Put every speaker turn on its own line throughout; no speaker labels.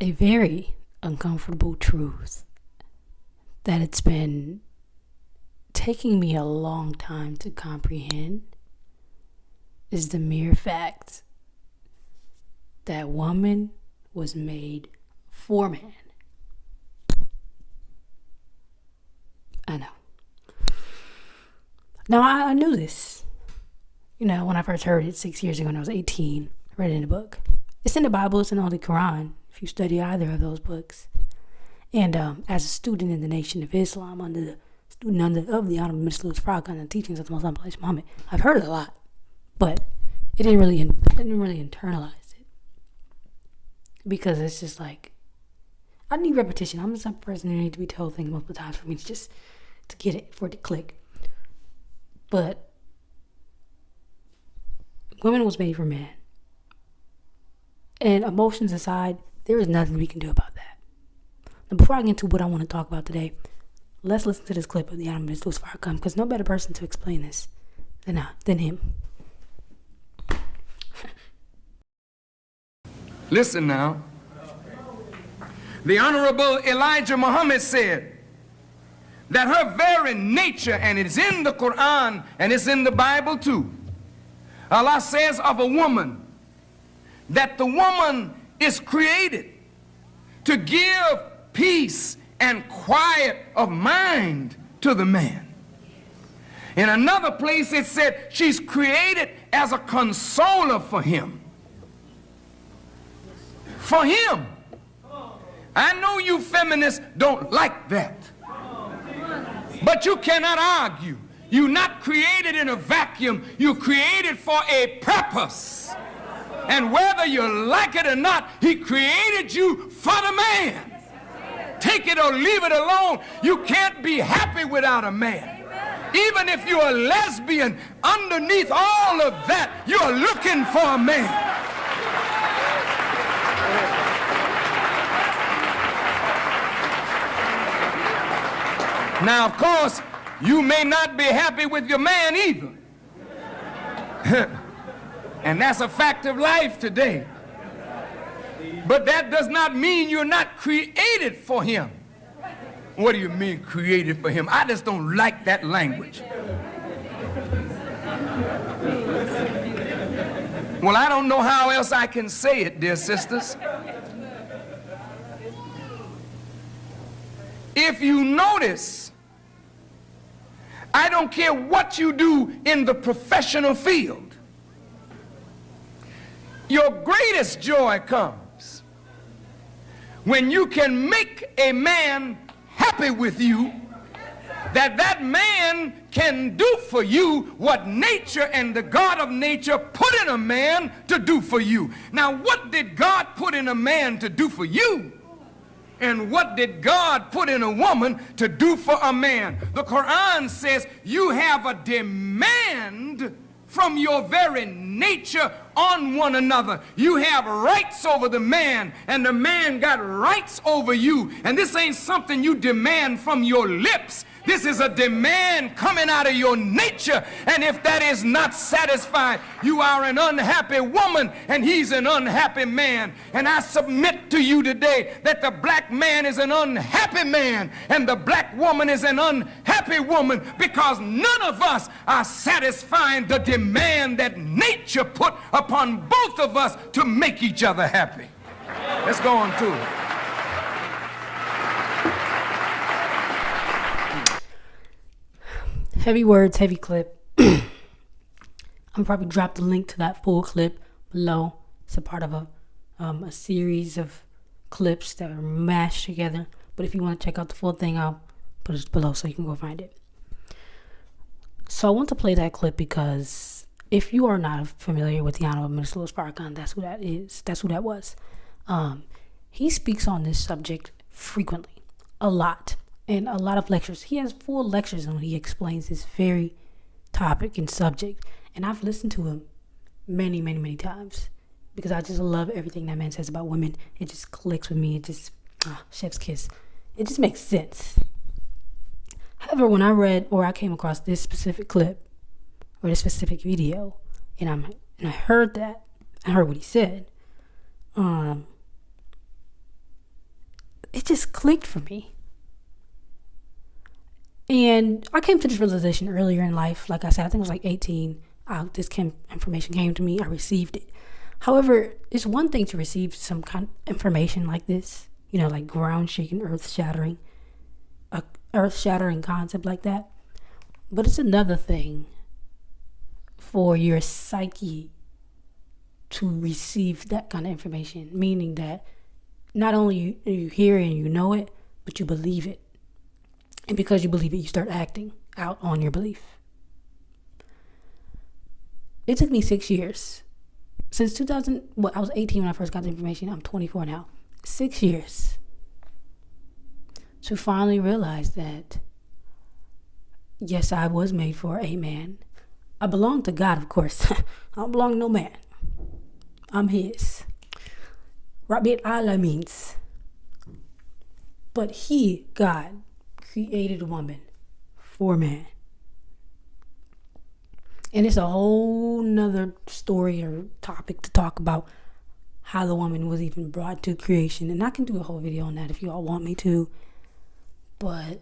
A very uncomfortable truth that it's been taking me a long time to comprehend is the mere fact that woman was made for man. I know. Now, I knew this, when I first heard it 6 years ago when I was 18. I read it in a book. It's in the Bible, it's in the Quran, if you study either of those books. And as a student in the Nation of Islam, of the Honorable Minister Louis Farrakhan and the teachings of the Muslim Prophet Muhammad, I've heard it a lot, but I didn't really internalize it. Because it's just like, I need repetition. I'm the type of person who needs to be told things multiple times for me to get it, for it to click. But women was made for man. And emotions aside, there is nothing we can do about that. Now, before I get into what I want to talk about today, let's listen to this clip of the Honorable Louis Farrakhan, because no better person to explain this than him.
Listen now. The Honorable Elijah Muhammad said that her very nature, and it's in the Quran and it's in the Bible too. Allah says of a woman that the woman is created to give peace and quiet of mind to the man. In another place it said she's created as a consoler for him. For him. I know you feminists don't like that. But you cannot argue. You're not created in a vacuum. You're created for a purpose. And whether you like it or not, he created you for the man. Take it or leave it alone. You can't be happy without a man. Even if you're a lesbian, underneath all of that, you're looking for a man. Now, of course, you may not be happy with your man either. And that's a fact of life today. But that does not mean you're not created for him. What do you mean created for him? I just don't like that language. Well, I don't know how else I can say it, dear sisters. If you notice, I don't care what you do in the professional field, your greatest joy comes when you can make a man happy with you, that man can do for you what nature and the God of nature put in a man to do for you. Now, what did God put in a man to do for you? And what did God put in a woman to do for a man? The Quran says you have a demand from your very nature on one another. You have rights over the man, and the man got rights over you. And this ain't something you demand from your lips. This is a demand coming out of your nature. And if that is not satisfied, you are an unhappy woman and he's an unhappy man. And I submit to you today that the black man is an unhappy man and the black woman is an unhappy woman, because none of us are satisfying the demand that nature put upon both of us to make each other happy. Let's go on to it.
Heavy words, heavy clip. I'm probably drop the link to that full clip below. It's a part of a series of clips that are mashed together. But if you want to check out the full thing, I'll put it below so you can go find it. So I want to play that clip because if you are not familiar with the Honorable Minister Louis Farrakhan, that's who that is. That's who that was. He speaks on this subject frequently, a lot. In a lot of lectures. He has full lectures when he explains this very topic and subject. And I've listened to him many, many, many times because I just love everything that man says about women. It just clicks with me. It just, chef's kiss. It just makes sense. However, when I read or I came across this specific clip or this specific video, and I heard that, I heard what he said, just clicked for me. And I came to this realization earlier in life. Like I said, I think it was like 18. Information came to me. I received it. However, it's one thing to receive some kind of information like this, like ground shaking, earth shattering concept like that. But it's another thing for your psyche to receive that kind of information, meaning that not only you hear it and you know it, but you believe it. And because you believe it, you start acting out on your belief. It took me 6 years. Since 2000, I was 18 when I first got the information. I'm 24 now. 6 years to finally realize that, yes, I was made for a man. I belong to God, of course. I don't belong to no man. I'm his. Rabbil Alameen's. But he, God, created a woman for man. And it's a whole nother story or topic to talk about how the woman was even brought to creation. And I can do a whole video on that if you all want me to. But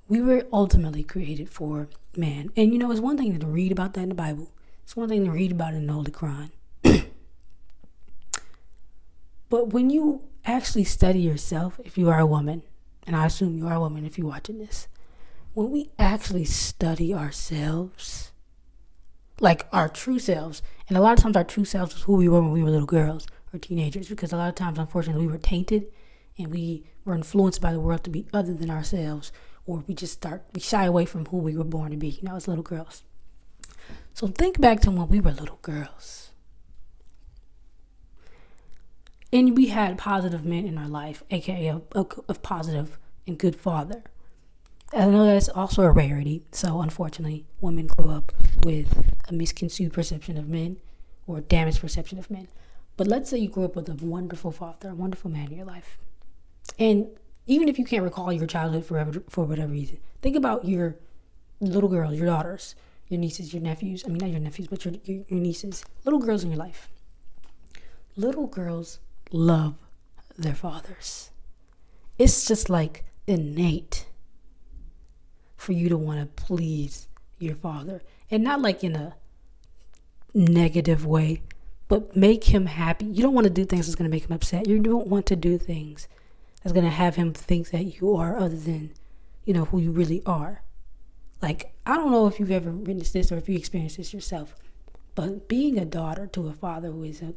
we were ultimately created for man. And it's one thing to read about that in the Bible. It's one thing to read about it in the Holy Quran. But when you actually study yourself, if you are a woman, and I assume you are a woman if you're watching this, when we actually study ourselves, like our true selves, and a lot of times our true selves is who we were when we were little girls or teenagers, because a lot of times, unfortunately, we were tainted and we were influenced by the world to be other than ourselves, or we shy away from who we were born to be, as little girls. So think back to when we were little girls. And we had positive men in our life, aka a positive and good father. I know that's also a rarity. So unfortunately, women grow up with a misconceived perception of men or a damaged perception of men. But let's say you grew up with a wonderful father, a wonderful man in your life. And even if you can't recall your childhood for whatever reason, think about your little girls, your daughters, your nieces, your nephews. I mean, not your nephews, but your nieces, little girls in your life. Little girls love their fathers. It's just like innate for you to want to please your father, and not like in a negative way, but make him happy. You don't want to do things that's going to make him upset. You don't want to do things that's going to have him think that you are other than, who you really are. Like, I don't know if you've ever witnessed this or if you experienced this yourself, but being a daughter to a father who is a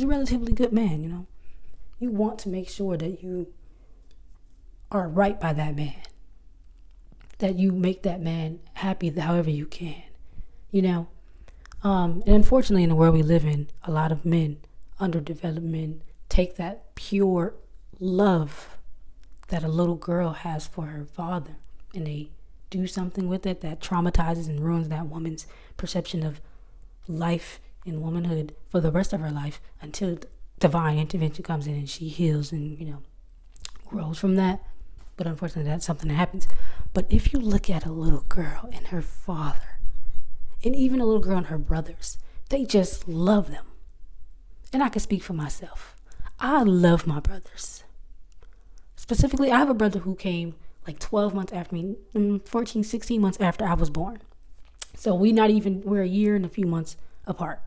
relatively good man, you want to make sure that you are right by that man, that you make that man happy however you can, and unfortunately in the world we live in, a lot of men, underdeveloped men, take that pure love that a little girl has for her father and they do something with it that traumatizes and ruins that woman's perception of life and womanhood for the rest of her life until divine intervention comes in and she heals and grows from that. But unfortunately, that's something that happens. But if you look at a little girl and her father, and even a little girl and her brothers, they just love them. And I can speak for myself. I love my brothers. Specifically, I have a brother who came like 12 months after me, 14, 16 months after I was born. So we're a year and a few months apart.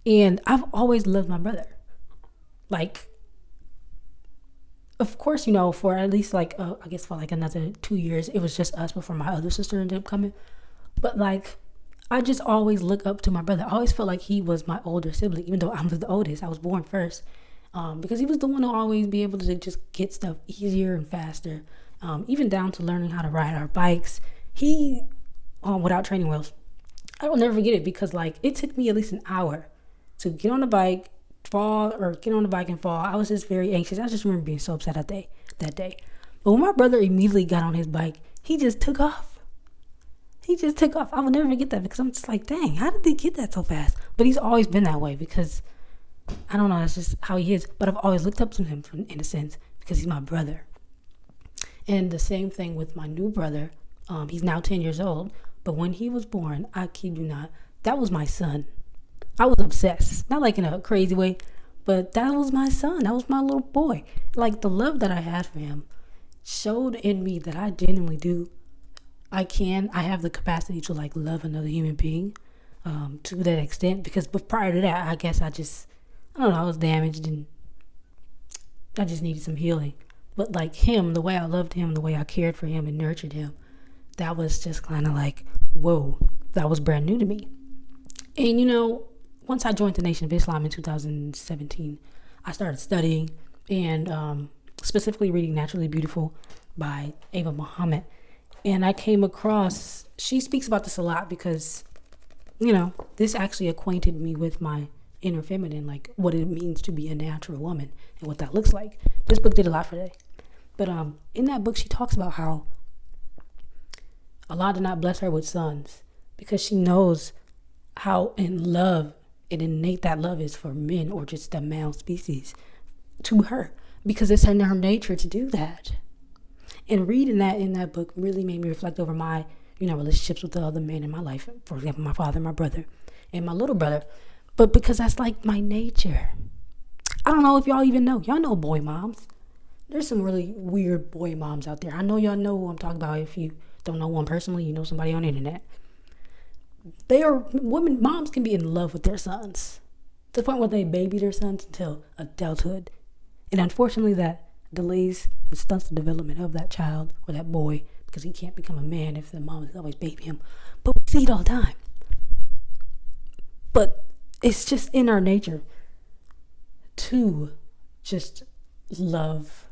And I've always loved my brother. Like, of course, for at least I guess for like another 2 years, it was just us before my other sister ended up coming. But I just always look up to my brother. I always felt like he was my older sibling, even though I was the oldest. I was born first, because he was the one who always be able to just get stuff easier and faster, even down to learning how to ride our bikes. He, without training wheels, I will never forget it because it took me at least an hour to get on the bike, and fall. I was just very anxious. I just remember being so upset that day. But when my brother immediately got on his bike, he just took off. I will never forget that because I'm just like, dang, how did they get that so fast? But he's always been that way because, I don't know, that's just how he is. But I've always looked up to him in a sense because he's my brother. And the same thing with my new brother. He's now 10 years old. But when he was born, I kid you not, that was my son. I was obsessed. Not like in a crazy way, But that was my son. That was my little boy. Like, the love that I had for him showed in me that I genuinely do. I have the capacity to like love another human being to that extent. Because prior to that, I guess I don't know, I was damaged and I just needed some healing. But like him, the way I loved him, the way I cared for him and nurtured him, that was just kind of like, whoa, that was brand new to me. And once I joined the Nation of Islam in 2017, I started studying and specifically reading Naturally Beautiful by Ava Muhammad. And I came across, she speaks about this a lot because, this actually acquainted me with my inner feminine, like what it means to be a natural woman and what that looks like. This book did a lot for that. But in that book, she talks about how Allah did not bless her with sons because she knows how in love and innate that love is for men or just the male species to her, because it's in her nature to do that. And reading that in that book really made me reflect over my, relationships with the other men in my life. For example, my father, my brother, and my little brother. But because that's like my nature. I don't know if y'all even know. Y'all know boy moms. There's some really weird boy moms out there. I know y'all know who I'm talking about. If you don't know one personally, you know somebody on the internet. Moms can be in love with their sons to the point where they baby their sons until adulthood. And unfortunately that delays and stunts the development of that child or that boy because he can't become a man if the mom is always babying him. But we see it all the time. But it's just in our nature to just love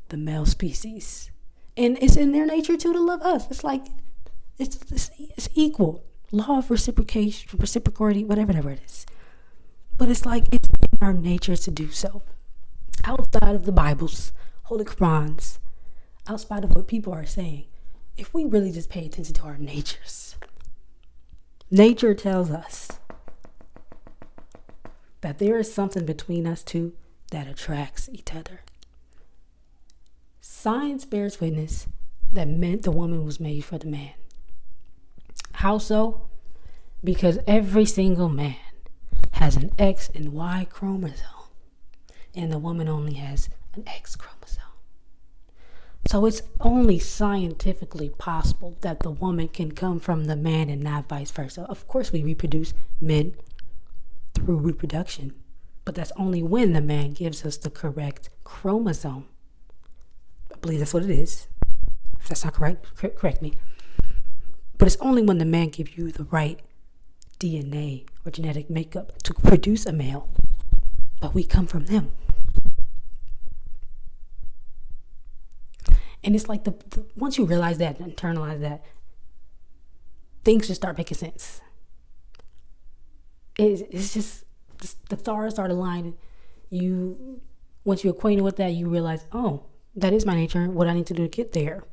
the male species. And it's in their nature too to love us. It's like, it's equal. Law of reciprocation, reciprocity, whatever it is. But it's like, it's in our nature to do so. Outside of the Bibles, Holy Qurans, outside of what people are saying, if we really just pay attention to our natures, nature tells us that there is something between us two that attracts each other. Science bears witness that the woman was made for the man. How so? Because every single man has an X and Y chromosome, and the woman only has an X chromosome. So it's only scientifically possible that the woman can come from the man and not vice versa. Of course, we reproduce men through reproduction, but that's only when the man gives us the correct chromosome. I believe that's what it is. If that's not correct, correct me. But it's only when the man gives you the right DNA or genetic makeup to produce a male. But we come from them. And it's like once you realize that and internalize that, things just start making sense. It's just the stars start aligning. Once you're acquainted with that, you realize, oh, that is my nature. What I need to do to get there.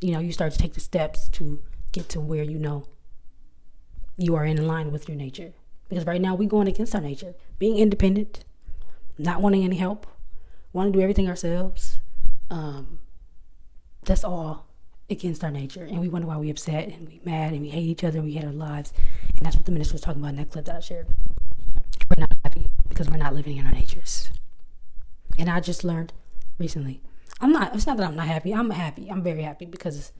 You start to take the steps to get to where you are in line with your nature. Because right now we're going against our nature. Being independent, not wanting any help, wanting to do everything ourselves. That's all against our nature. And we wonder why we're upset and we mad and we hate each other and we hate our lives. And that's what the minister was talking about in that clip that I shared. We're not happy because we're not living in our natures. And I just learned recently, it's not that I'm not happy. I'm happy. I'm very happy because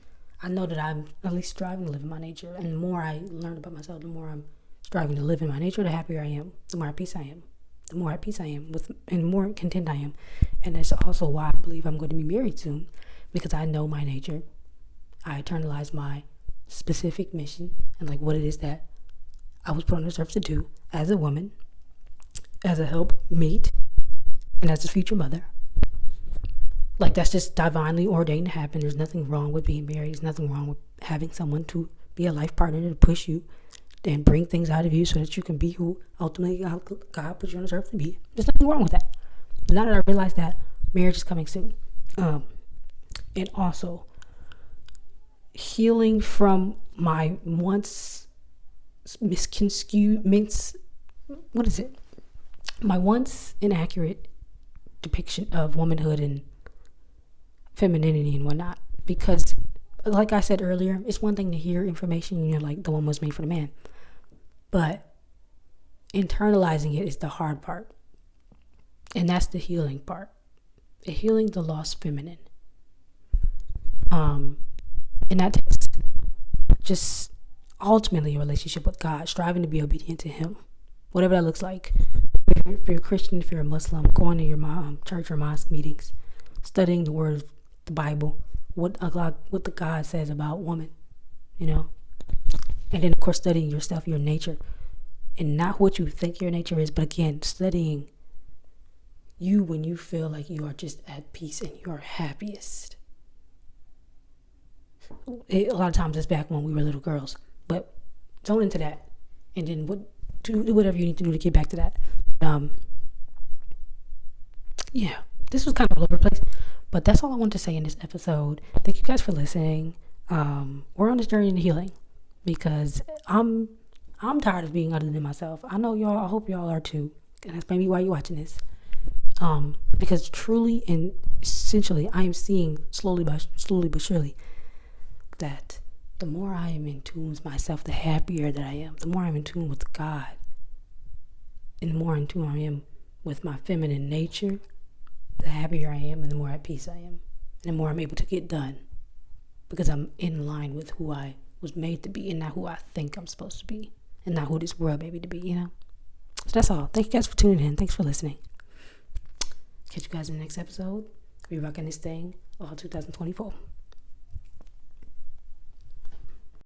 I know that I'm at least striving to live in my nature. And the more I learn about myself, the more I'm striving to live in my nature, the happier I am, the more at peace I am. The more at peace I am and more content I am. And that's also why I believe I'm going to be married soon, because I know my nature. I internalize my specific mission and like what it is that I was put on this earth to do as a woman, as a helpmate, and as a future mother. Like, that's just divinely ordained to happen. There's nothing wrong with being married. There's nothing wrong with having someone to be a life partner to push you and bring things out of you so that you can be who ultimately God put you on this earth to be. There's nothing wrong with that. Now that I realize that, marriage is coming soon. And also, healing from my once my once inaccurate depiction of womanhood and femininity and whatnot. Because, like I said earlier, it's one thing to hear information, like the woman was made for the man. But internalizing it is the hard part. And that's the healing part. Healing the lost feminine. And that takes just ultimately a relationship with God, striving to be obedient to Him, whatever that looks like. If you're a Christian, if you're a Muslim, going to your church or mosque meetings, studying the Word of the Bible, what the God says about woman, and then of course studying yourself, your nature, and not what you think your nature is, but again studying you when you feel like you are just at peace and you are happiest. A lot of times it's back when we were little girls, but don't into that, and then do whatever you need to do to get back to that. Yeah, this was kind of all over the place, but that's all I wanted to say in this episode. Thank you guys for listening. We're on this journey to healing because I'm tired of being other than myself. I know y'all. I hope y'all are too, and that's maybe why you're watching this. Because truly and essentially, I am seeing slowly but surely that the more I am in tune with myself, the happier that I am. The more I'm in tune with God, and the more in tune I am with my feminine nature, the happier I am, and the more at peace I am, and the more I'm able to get done, because I'm in line with who I was made to be, and not who I think I'm supposed to be, and not who this world made me to be. So that's all. Thank you guys for tuning in. Thanks for listening. Catch you guys in the next episode. We're rocking this thing all 2024.